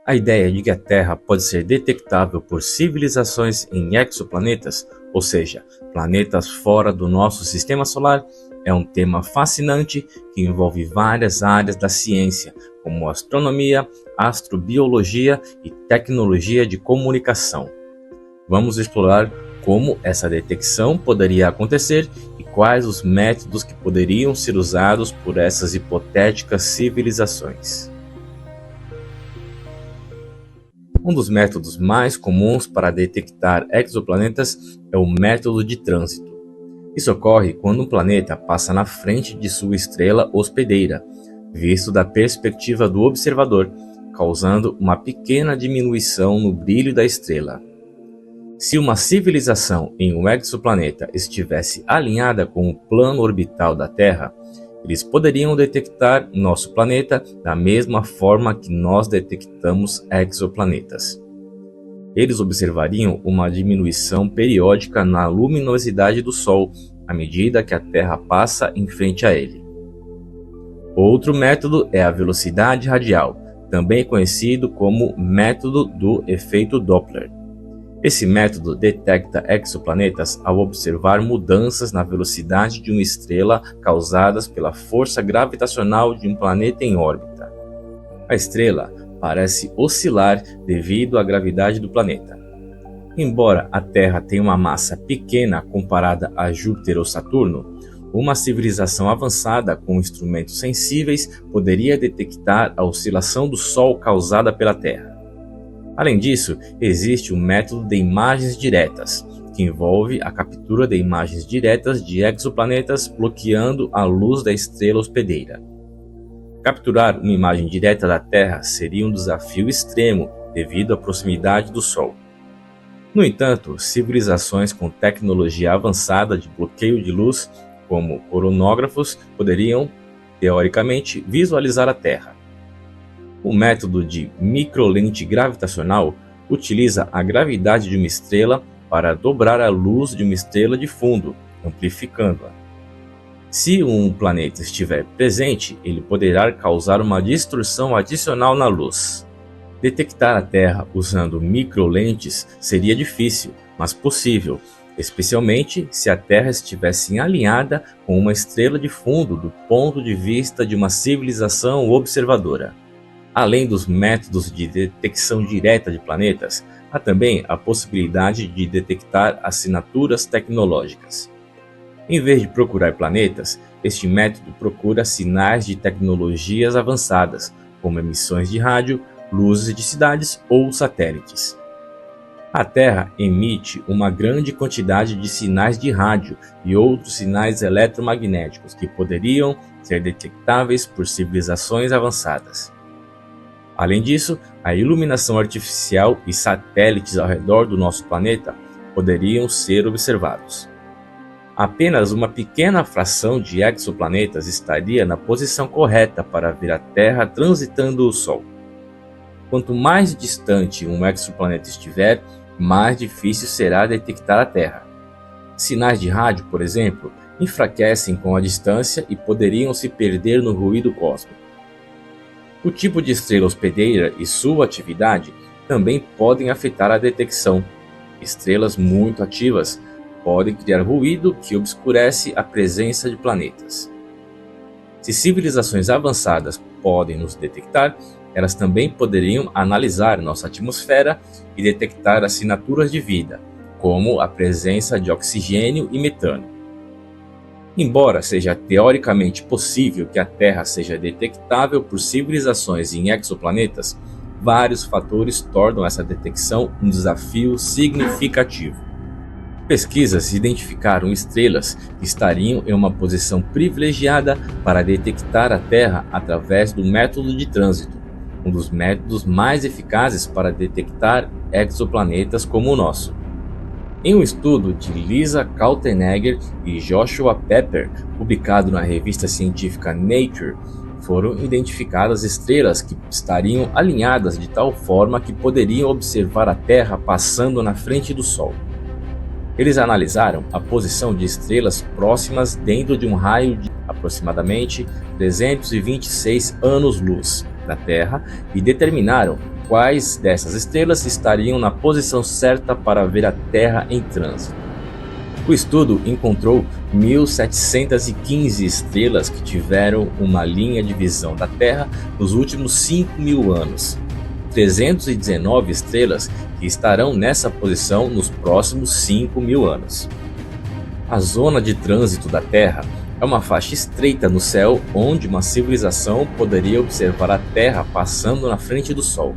A ideia de que a Terra pode ser detectável por civilizações em exoplanetas, ou seja, planetas fora do nosso sistema solar, é um tema fascinante que envolve várias áreas da ciência, como astronomia, astrobiologia e tecnologia de comunicação. Vamos explorar como essa detecção poderia acontecer e quais os métodos que poderiam ser usados por essas hipotéticas civilizações. Um dos métodos mais comuns para detectar exoplanetas é o método de trânsito. Isso ocorre quando um planeta passa na frente de sua estrela hospedeira, visto da perspectiva do observador, causando uma pequena diminuição no brilho da estrela. Se uma civilização em um exoplaneta estivesse alinhada com o plano orbital da Terra, eles poderiam detectar nosso planeta da mesma forma que nós detectamos exoplanetas. Eles observariam uma diminuição periódica na luminosidade do Sol à medida que a Terra passa em frente a ele. Outro método é a velocidade radial, também conhecido como método do efeito Doppler. Esse método detecta exoplanetas ao observar mudanças na velocidade de uma estrela causadas pela força gravitacional de um planeta em órbita. A estrela parece oscilar devido à gravidade do planeta. Embora a Terra tenha uma massa pequena comparada a Júpiter ou Saturno, uma civilização avançada com instrumentos sensíveis poderia detectar a oscilação do Sol causada pela Terra. Além disso, existe o método de imagens diretas, que envolve a captura de imagens diretas de exoplanetas bloqueando a luz da estrela hospedeira. Capturar uma imagem direta da Terra seria um desafio extremo devido à proximidade do Sol. No entanto, civilizações com tecnologia avançada de bloqueio de luz, como coronógrafos, poderiam, teoricamente, visualizar a Terra. O método de microlente gravitacional utiliza a gravidade de uma estrela para dobrar a luz de uma estrela de fundo, amplificando-a. Se um planeta estiver presente, ele poderá causar uma distorção adicional na luz. Detectar a Terra usando microlentes seria difícil, mas possível, especialmente se a Terra estivesse alinhada com uma estrela de fundo do ponto de vista de uma civilização observadora. Além dos métodos de detecção direta de planetas, há também a possibilidade de detectar assinaturas tecnológicas. Em vez de procurar planetas, este método procura sinais de tecnologias avançadas, como emissões de rádio, luzes de cidades ou satélites. A Terra emite uma grande quantidade de sinais de rádio e outros sinais eletromagnéticos que poderiam ser detectáveis por civilizações avançadas. Além disso, a iluminação artificial e satélites ao redor do nosso planeta poderiam ser observados. Apenas uma pequena fração de exoplanetas estaria na posição correta para ver a Terra transitando o Sol. Quanto mais distante um exoplaneta estiver, mais difícil será detectar a Terra. Sinais de rádio, por exemplo, enfraquecem com a distância e poderiam se perder no ruído cósmico. O tipo de estrela hospedeira e sua atividade também podem afetar a detecção. Estrelas muito ativas podem criar ruído que obscurece a presença de planetas. Se civilizações avançadas podem nos detectar, elas também poderiam analisar nossa atmosfera e detectar assinaturas de vida, como a presença de oxigênio e metano. Embora seja teoricamente possível que a Terra seja detectável por civilizações em exoplanetas, vários fatores tornam essa detecção um desafio significativo. Pesquisas identificaram estrelas que estariam em uma posição privilegiada para detectar a Terra através do método de trânsito, um dos métodos mais eficazes para detectar exoplanetas como o nosso. Em um estudo de Lisa Kaltenegger e Joshua Pepper, publicado na revista científica Nature, foram identificadas estrelas que estariam alinhadas de tal forma que poderiam observar a Terra passando na frente do Sol. Eles analisaram a posição de estrelas próximas dentro de um raio de aproximadamente 326 anos-luz da Terra e determinaram quais dessas estrelas estariam na posição certa para ver a Terra em trânsito. O estudo encontrou 1.715 estrelas que tiveram uma linha de visão da Terra nos últimos 5.000 anos, 319 estrelas que estarão nessa posição nos próximos 5.000 anos. A zona de trânsito da Terra é uma faixa estreita no céu onde uma civilização poderia observar a Terra passando na frente do Sol.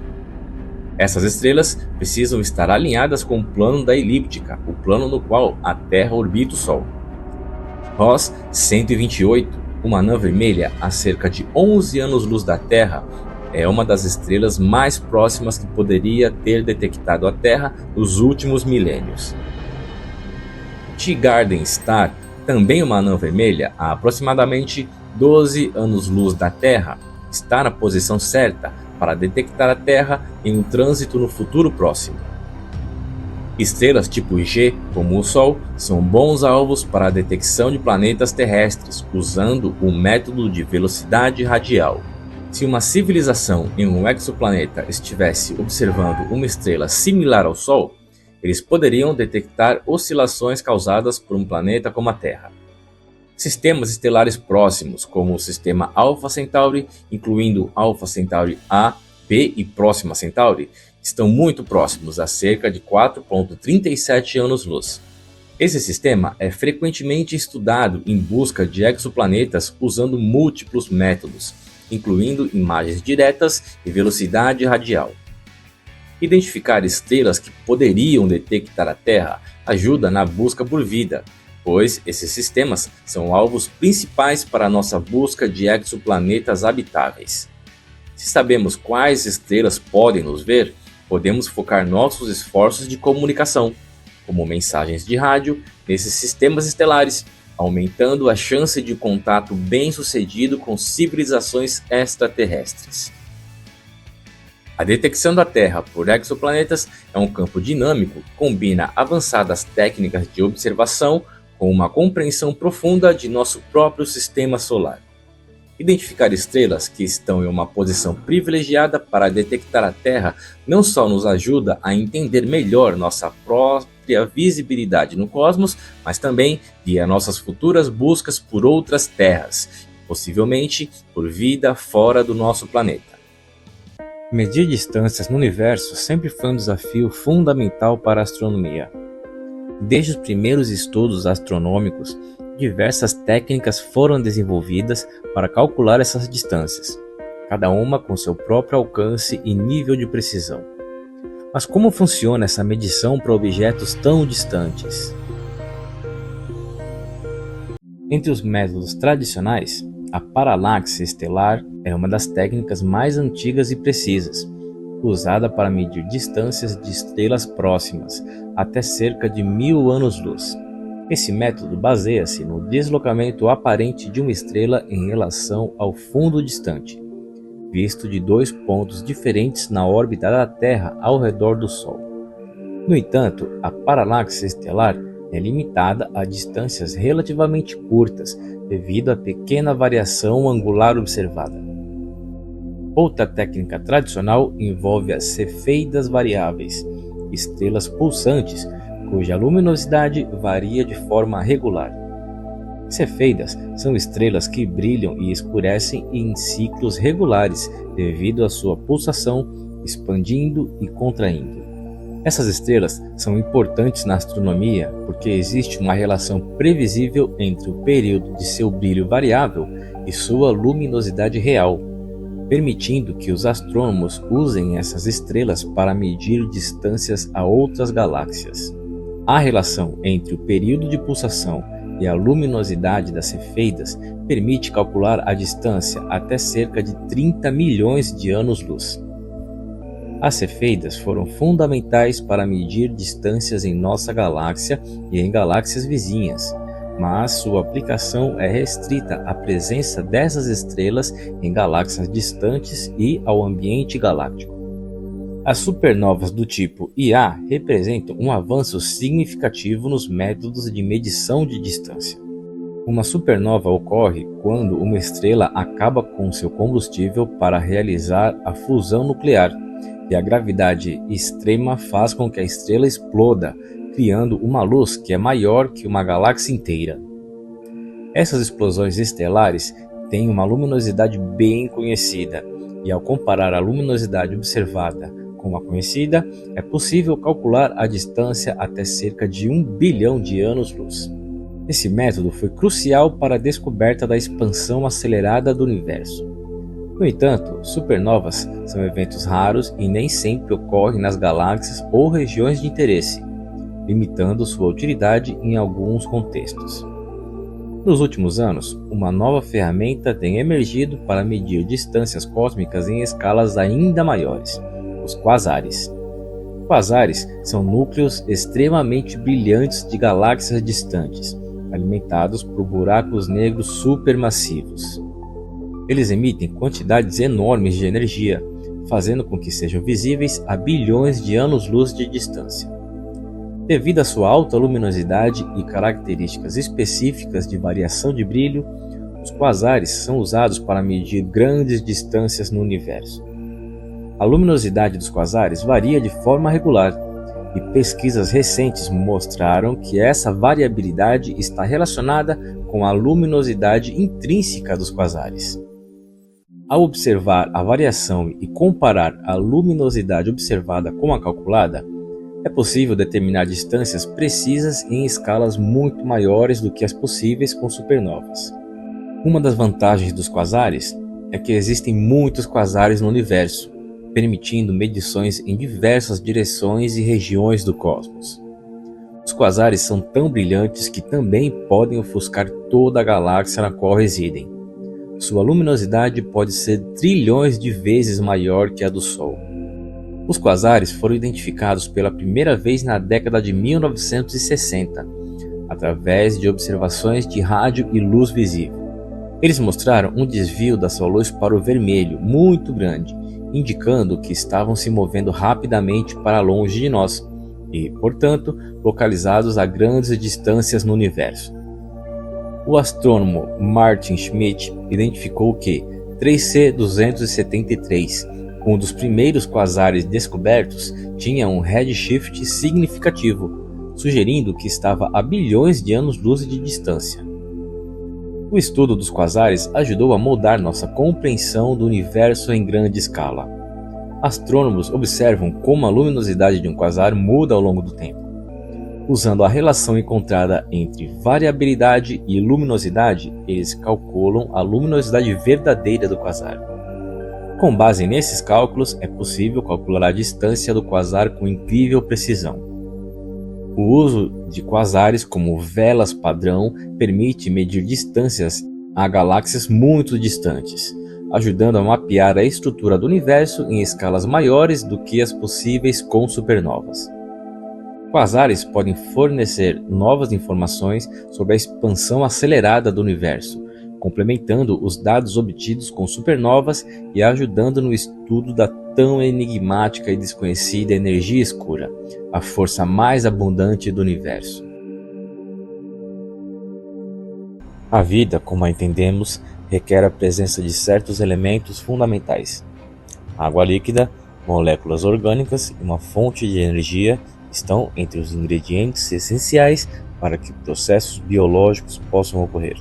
Essas estrelas precisam estar alinhadas com o plano da elíptica, o plano no qual a Terra orbita o Sol. Ross 128, uma anã vermelha a cerca de 11 anos-luz da Terra, é uma das estrelas mais próximas que poderia ter detectado a Terra nos últimos milênios. Teegarden Star, também uma anã vermelha a aproximadamente 12 anos-luz da Terra, está na posição certa para detectar a Terra em um trânsito no futuro próximo. Estrelas tipo G, como o Sol, são bons alvos para a detecção de planetas terrestres usando o método de velocidade radial. Se uma civilização em um exoplaneta estivesse observando uma estrela similar ao Sol, eles poderiam detectar oscilações causadas por um planeta como a Terra. Sistemas estelares próximos, como o sistema Alpha Centauri, incluindo Alpha Centauri A, B e Próxima Centauri, estão muito próximos, a cerca de 4,37 anos-luz. Esse sistema é frequentemente estudado em busca de exoplanetas usando múltiplos métodos, incluindo imagens diretas e velocidade radial. Identificar estrelas que poderiam detectar a Terra ajuda na busca por vida, pois esses sistemas são alvos principais para a nossa busca de exoplanetas habitáveis. Se sabemos quais estrelas podem nos ver, podemos focar nossos esforços de comunicação, como mensagens de rádio, nesses sistemas estelares, aumentando a chance de contato bem-sucedido com civilizações extraterrestres. A detecção da Terra por exoplanetas é um campo dinâmico que combina avançadas técnicas de observação com uma compreensão profunda de nosso próprio sistema solar. Identificar estrelas que estão em uma posição privilegiada para detectar a Terra não só nos ajuda a entender melhor nossa própria visibilidade no cosmos, mas também guia nossas futuras buscas por outras terras, possivelmente por vida fora do nosso planeta. Medir distâncias no universo sempre foi um desafio fundamental para a astronomia. Desde os primeiros estudos astronômicos, diversas técnicas foram desenvolvidas para calcular essas distâncias, cada uma com seu próprio alcance e nível de precisão. Mas como funciona essa medição para objetos tão distantes? Entre os métodos tradicionais, a paralaxe estelar é uma das técnicas mais antigas e precisas, usada para medir distâncias de estrelas próximas, até cerca de 1000 anos-luz. Esse método baseia-se no deslocamento aparente de uma estrela em relação ao fundo distante, visto de dois pontos diferentes na órbita da Terra ao redor do Sol. No entanto, a paralaxe estelar é limitada a distâncias relativamente curtas devido à pequena variação angular observada. Outra técnica tradicional envolve as cefeidas variáveis, estrelas pulsantes cuja luminosidade varia de forma regular. Cefeidas são estrelas que brilham e escurecem em ciclos regulares devido à sua pulsação, expandindo e contraindo. Essas estrelas são importantes na astronomia porque existe uma relação previsível entre o período de seu brilho variável e sua luminosidade real, permitindo que os astrônomos usem essas estrelas para medir distâncias a outras galáxias. A relação entre o período de pulsação e a luminosidade das cefeidas permite calcular a distância até cerca de 30 milhões de anos-luz. As cefeidas foram fundamentais para medir distâncias em nossa galáxia e em galáxias vizinhas, mas sua aplicação é restrita à presença dessas estrelas em galáxias distantes e ao ambiente galáctico. As supernovas do tipo Ia representam um avanço significativo nos métodos de medição de distância. Uma supernova ocorre quando uma estrela acaba com seu combustível para realizar a fusão nuclear, e a gravidade extrema faz com que a estrela exploda, criando uma luz que é maior que uma galáxia inteira. Essas explosões estelares têm uma luminosidade bem conhecida, e ao comparar a luminosidade observada com a conhecida, é possível calcular a distância até cerca de 1 bilhão de anos-luz. Esse método foi crucial para a descoberta da expansão acelerada do universo. No entanto, supernovas são eventos raros e nem sempre ocorrem nas galáxias ou regiões de interesse, limitando sua utilidade em alguns contextos. Nos últimos anos, uma nova ferramenta tem emergido para medir distâncias cósmicas em escalas ainda maiores: os quasares. Quasares são núcleos extremamente brilhantes de galáxias distantes, alimentados por buracos negros supermassivos. Eles emitem quantidades enormes de energia, fazendo com que sejam visíveis a bilhões de anos-luz de distância. Devido à sua alta luminosidade e características específicas de variação de brilho, os quasares são usados para medir grandes distâncias no universo. A luminosidade dos quasares varia de forma regular, e pesquisas recentes mostraram que essa variabilidade está relacionada com a luminosidade intrínseca dos quasares. Ao observar a variação e comparar a luminosidade observada com a calculada, é possível determinar distâncias precisas em escalas muito maiores do que as possíveis com supernovas. Uma das vantagens dos quasares é que existem muitos quasares no universo, permitindo medições em diversas direções e regiões do cosmos. Os quasares são tão brilhantes que também podem ofuscar toda a galáxia na qual residem. Sua luminosidade pode ser trilhões de vezes maior que a do Sol. Os quasares foram identificados pela primeira vez na década de 1960, através de observações de rádio e luz visível. Eles mostraram um desvio da sua luz para o vermelho muito grande, indicando que estavam se movendo rapidamente para longe de nós e, portanto, localizados a grandes distâncias no universo. O astrônomo Martin Schmidt identificou que 3C273, um dos primeiros quasares descobertos, tinha um redshift significativo, sugerindo que estava a bilhões de anos-luz de distância. O estudo dos quasares ajudou a moldar nossa compreensão do universo em grande escala. Astrônomos observam como a luminosidade de um quasar muda ao longo do tempo. Usando a relação encontrada entre variabilidade e luminosidade, eles calculam a luminosidade verdadeira do quasar. Com base nesses cálculos, é possível calcular a distância do quasar com incrível precisão. O uso de quasares como velas padrão permite medir distâncias a galáxias muito distantes, ajudando a mapear a estrutura do universo em escalas maiores do que as possíveis com supernovas. Quasares podem fornecer novas informações sobre a expansão acelerada do universo, complementando os dados obtidos com supernovas e ajudando no estudo da tão enigmática e desconhecida energia escura, a força mais abundante do universo. A vida, como a entendemos, requer a presença de certos elementos fundamentais. Água líquida, moléculas orgânicas e uma fonte de energia estão entre os ingredientes essenciais para que processos biológicos possam ocorrer.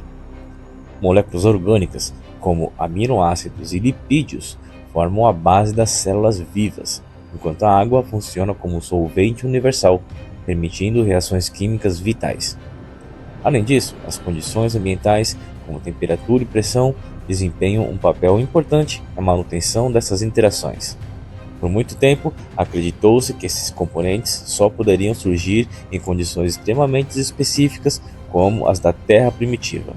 Moléculas orgânicas, como aminoácidos e lipídios, formam a base das células vivas, enquanto a água funciona como solvente universal, permitindo reações químicas vitais. Além disso, as condições ambientais, como temperatura e pressão, desempenham um papel importante na manutenção dessas interações. Por muito tempo, acreditou-se que esses componentes só poderiam surgir em condições extremamente específicas, como as da Terra primitiva.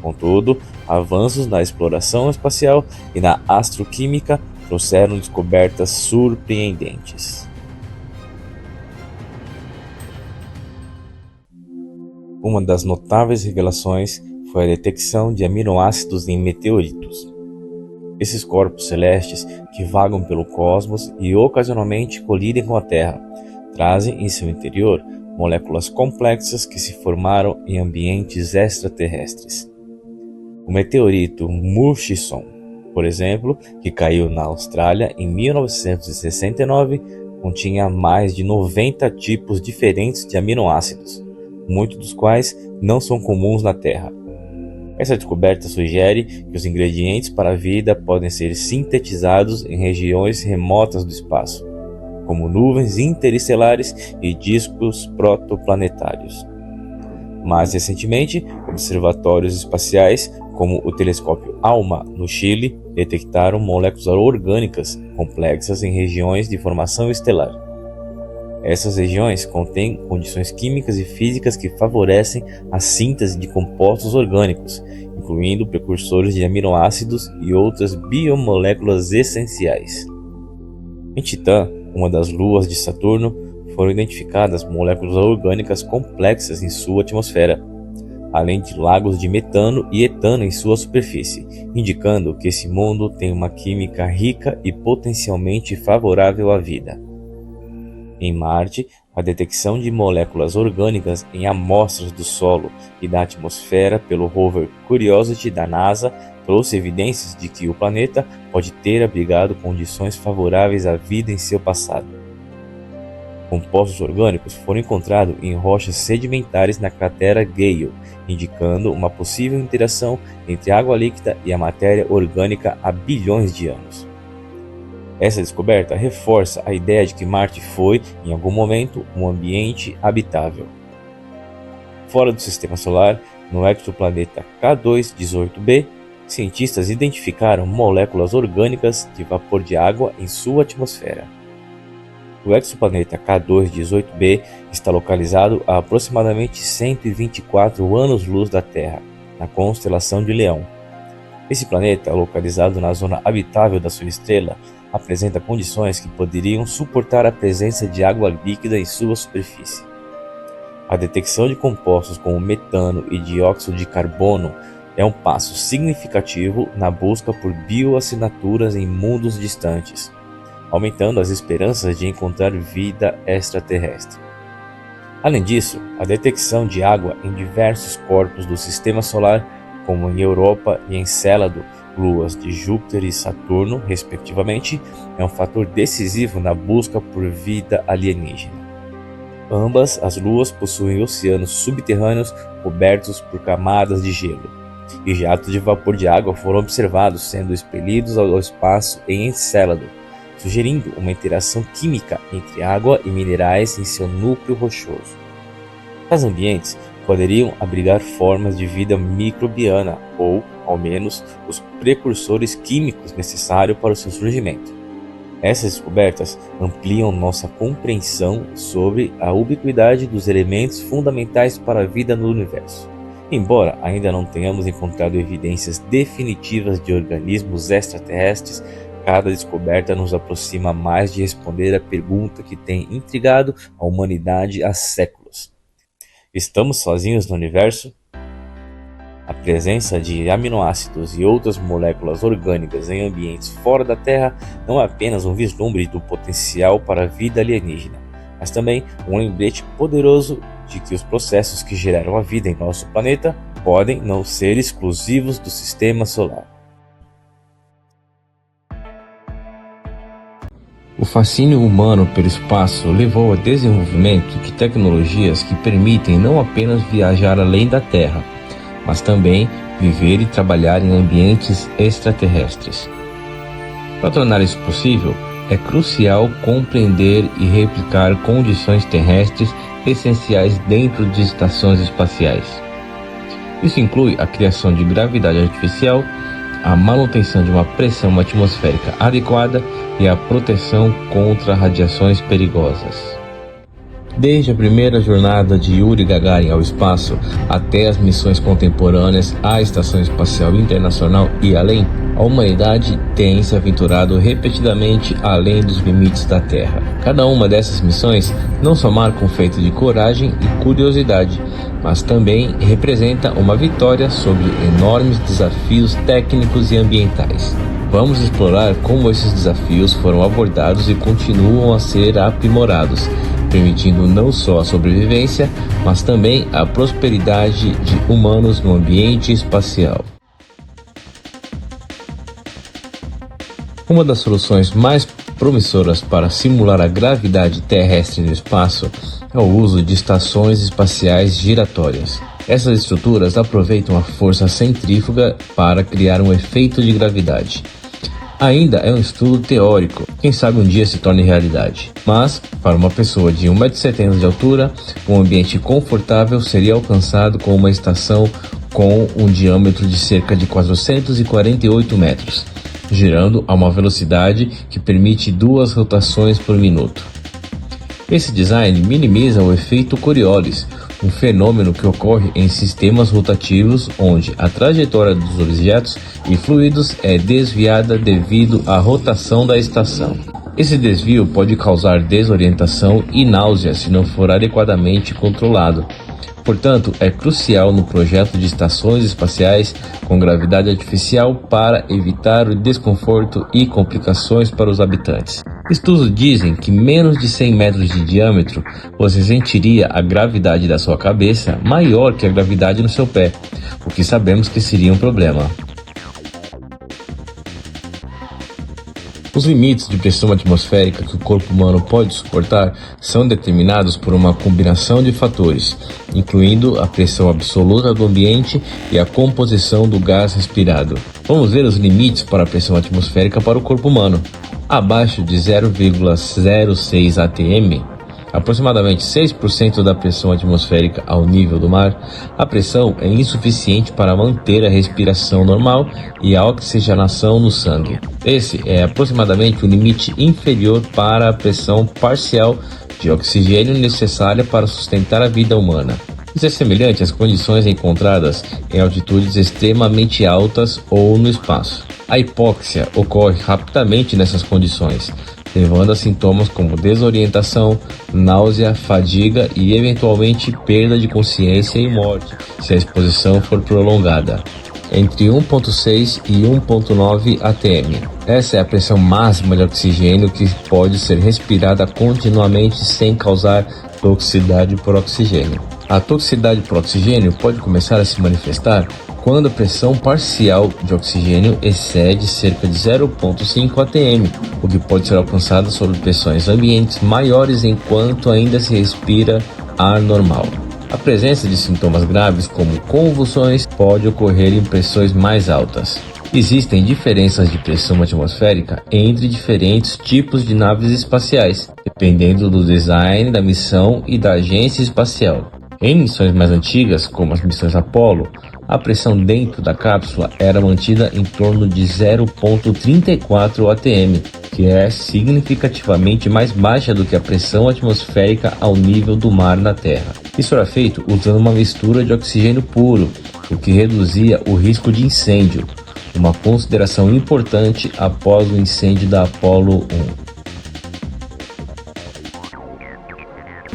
Contudo, avanços na exploração espacial e na astroquímica trouxeram descobertas surpreendentes. Uma das notáveis revelações foi a detecção de aminoácidos em meteoritos. Esses corpos celestes que vagam pelo cosmos e ocasionalmente colidem com a Terra, trazem em seu interior moléculas complexas que se formaram em ambientes extraterrestres. O meteorito Murchison por exemplo, que caiu na Austrália em 1969, continha mais de 90 tipos diferentes de aminoácidos, muitos dos quais não são comuns na Terra. Essa descoberta sugere que os ingredientes para a vida podem ser sintetizados em regiões remotas do espaço, como nuvens interestelares e discos protoplanetários. Mais recentemente, observatórios espaciais, como o telescópio ALMA, no Chile, detectaram moléculas orgânicas complexas em regiões de formação estelar. Essas regiões contêm condições químicas e físicas que favorecem a síntese de compostos orgânicos, incluindo precursores de aminoácidos e outras biomoléculas essenciais. Em Titã, uma das luas de Saturno, foram identificadas moléculas orgânicas complexas em sua atmosfera, além de lagos de metano e etano em sua superfície, indicando que esse mundo tem uma química rica e potencialmente favorável à vida. Em Marte, a detecção de moléculas orgânicas em amostras do solo e da atmosfera pelo rover Curiosity da NASA trouxe evidências de que o planeta pode ter abrigado condições favoráveis à vida em seu passado. Compostos orgânicos foram encontrados em rochas sedimentares na cratera Gale, indicando uma possível interação entre a água líquida e a matéria orgânica há bilhões de anos. Essa descoberta reforça a ideia de que Marte foi, em algum momento, um ambiente habitável. Fora do Sistema Solar, no exoplaneta K2-18b, cientistas identificaram moléculas orgânicas de vapor de água em sua atmosfera. O exoplaneta K2-18b está localizado a aproximadamente 124 anos-luz da Terra, na constelação de Leão. Esse planeta, localizado na zona habitável da sua estrela, apresenta condições que poderiam suportar a presença de água líquida em sua superfície. A detecção de compostos como metano e dióxido de carbono é um passo significativo na busca por bioassinaturas em mundos distantes, aumentando as esperanças de encontrar vida extraterrestre. Além disso, a detecção de água em diversos corpos do Sistema Solar, como em Europa e Encélado, luas de Júpiter e Saturno, respectivamente, é um fator decisivo na busca por vida alienígena. Ambas as luas possuem oceanos subterrâneos cobertos por camadas de gelo, e jatos de vapor de água foram observados sendo expelidos ao espaço em Encélado, sugerindo uma interação química entre água e minerais em seu núcleo rochoso. Tais ambientes poderiam abrigar formas de vida microbiana ou, ao menos, os precursores químicos necessários para o seu surgimento. Essas descobertas ampliam nossa compreensão sobre a ubiquidade dos elementos fundamentais para a vida no universo. Embora ainda não tenhamos encontrado evidências definitivas de organismos extraterrestres, cada descoberta nos aproxima mais de responder a pergunta que tem intrigado a humanidade há séculos. Estamos sozinhos no universo? A presença de aminoácidos e outras moléculas orgânicas em ambientes fora da Terra não é apenas um vislumbre do potencial para a vida alienígena, mas também um lembrete poderoso de que os processos que geraram a vida em nosso planeta podem não ser exclusivos do Sistema Solar. O fascínio humano pelo espaço levou ao desenvolvimento de tecnologias que permitem não apenas viajar além da Terra, mas também viver e trabalhar em ambientes extraterrestres. Para tornar isso possível, é crucial compreender e replicar condições terrestres essenciais dentro de estações espaciais. Isso inclui a criação de gravidade artificial, a manutenção de uma pressão atmosférica adequada e a proteção contra radiações perigosas. Desde a primeira jornada de Yuri Gagarin ao espaço até as missões contemporâneas à Estação Espacial Internacional e além, a humanidade tem se aventurado repetidamente além dos limites da Terra. Cada uma dessas missões não só marca um feito de coragem e curiosidade, mas também representa uma vitória sobre enormes desafios técnicos e ambientais. Vamos explorar como esses desafios foram abordados e continuam a ser aprimorados, permitindo não só a sobrevivência, mas também a prosperidade de humanos no ambiente espacial. Uma das soluções mais promissoras para simular a gravidade terrestre no espaço é o uso de estações espaciais giratórias. Essas estruturas aproveitam a força centrífuga para criar um efeito de gravidade. Ainda é um estudo teórico, quem sabe um dia se torne realidade. Mas, para uma pessoa de 1,70 m de altura, um ambiente confortável seria alcançado com uma estação com um diâmetro de cerca de 448 metros, girando a uma velocidade que permite 2 rotações por minuto. Esse design minimiza o efeito Coriolis, um fenômeno que ocorre em sistemas rotativos onde a trajetória dos objetos e fluidos é desviada devido à rotação da estação. Esse desvio pode causar desorientação e náusea se não for adequadamente controlado. Portanto, é crucial no projeto de estações espaciais com gravidade artificial para evitar o desconforto e complicações para os habitantes. Estudos dizem que menos de 100 metros de diâmetro você sentiria a gravidade da sua cabeça maior que a gravidade no seu pé, o que sabemos que seria um problema. Os limites de pressão atmosférica que o corpo humano pode suportar são determinados por uma combinação de fatores, incluindo a pressão absoluta do ambiente e a composição do gás respirado. Vamos ver os limites para a pressão atmosférica para o corpo humano. Abaixo de 0,06 atm, aproximadamente 6% da pressão atmosférica ao nível do mar, a pressão é insuficiente para manter a respiração normal e a oxigenação no sangue. Esse é aproximadamente o limite inferior para a pressão parcial de oxigênio necessária para sustentar a vida humana. Isso é semelhante às condições encontradas em altitudes extremamente altas ou no espaço. A hipóxia ocorre rapidamente nessas condições, levando a sintomas como desorientação, náusea, fadiga e eventualmente perda de consciência e morte, se a exposição for prolongada, entre 1,6 e 1,9 atm. Essa é a pressão máxima de oxigênio que pode ser respirada continuamente sem causar toxicidade por oxigênio. A toxicidade por oxigênio pode começar a se manifestar quando a pressão parcial de oxigênio excede cerca de 0,5 atm, o que pode ser alcançado sob pressões ambientes maiores enquanto ainda se respira ar normal. A presença de sintomas graves como convulsões pode ocorrer em pressões mais altas. Existem diferenças de pressão atmosférica entre diferentes tipos de naves espaciais, dependendo do design da missão e da agência espacial. Em missões mais antigas, como as missões Apollo, a pressão dentro da cápsula era mantida em torno de 0,34 atm, que é significativamente mais baixa do que a pressão atmosférica ao nível do mar na Terra. Isso era feito usando uma mistura de oxigênio puro, o que reduzia o risco de incêndio, uma consideração importante após o incêndio da Apollo 1.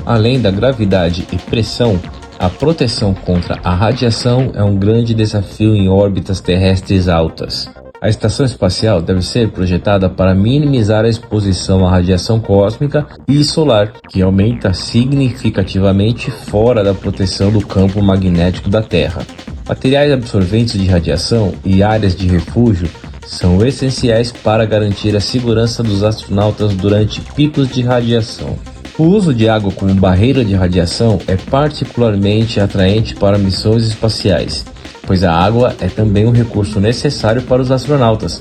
Além da gravidade e pressão, a proteção contra a radiação é um grande desafio em órbitas terrestres altas. A estação espacial deve ser projetada para minimizar a exposição à radiação cósmica e solar, que aumenta significativamente fora da proteção do campo magnético da Terra. Materiais absorventes de radiação e áreas de refúgio são essenciais para garantir a segurança dos astronautas durante picos de radiação. O uso de água como barreira de radiação é particularmente atraente para missões espaciais, pois a água é também um recurso necessário para os astronautas,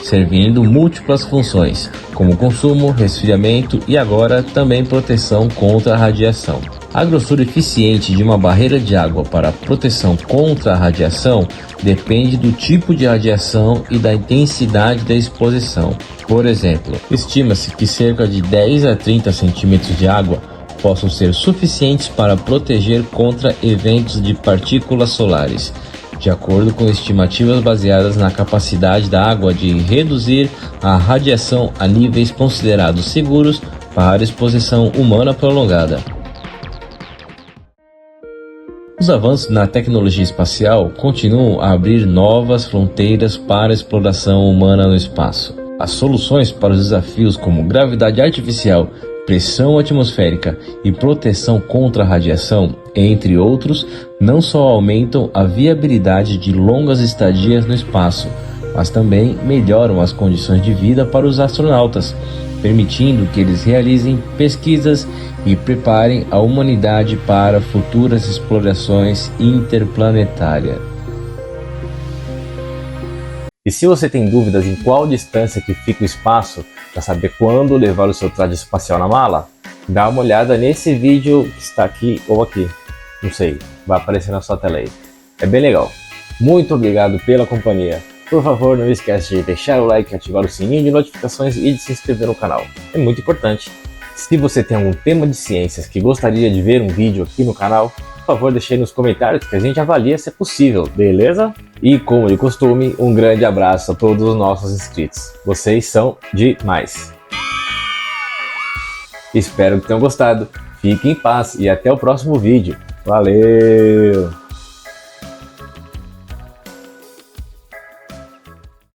servindo múltiplas funções, como consumo, resfriamento e agora também proteção contra a radiação. A grossura eficiente de uma barreira de água para proteção contra a radiação depende do tipo de radiação e da intensidade da exposição. Por exemplo, estima-se que cerca de 10 a 30 centímetros de água possam ser suficientes para proteger contra eventos de partículas solares, de acordo com estimativas baseadas na capacidade da água de reduzir a radiação a níveis considerados seguros para exposição humana prolongada. Os avanços na tecnologia espacial continuam a abrir novas fronteiras para a exploração humana no espaço. As soluções para os desafios como gravidade artificial, pressão atmosférica e proteção contra a radiação, entre outros, não só aumentam a viabilidade de longas estadias no espaço, mas também melhoram as condições de vida para os astronautas, permitindo que eles realizem pesquisas e preparem a humanidade para futuras explorações interplanetárias. E se você tem dúvidas em qual distância que fica o espaço para saber quando levar o seu traje espacial na mala, dá uma olhada nesse vídeo que está aqui ou aqui, não sei, vai aparecer na sua tela aí. É bem legal. Muito obrigado pela companhia. Por favor, não esquece de deixar o like, ativar o sininho de notificações e de se inscrever no canal. É muito importante. Se você tem algum tema de ciências que gostaria de ver um vídeo aqui no canal, por favor, deixe aí nos comentários que a gente avalia se é possível, beleza? E como de costume, um grande abraço a todos os nossos inscritos. Vocês são demais. Espero que tenham gostado. Fiquem em paz e até o próximo vídeo. Valeu!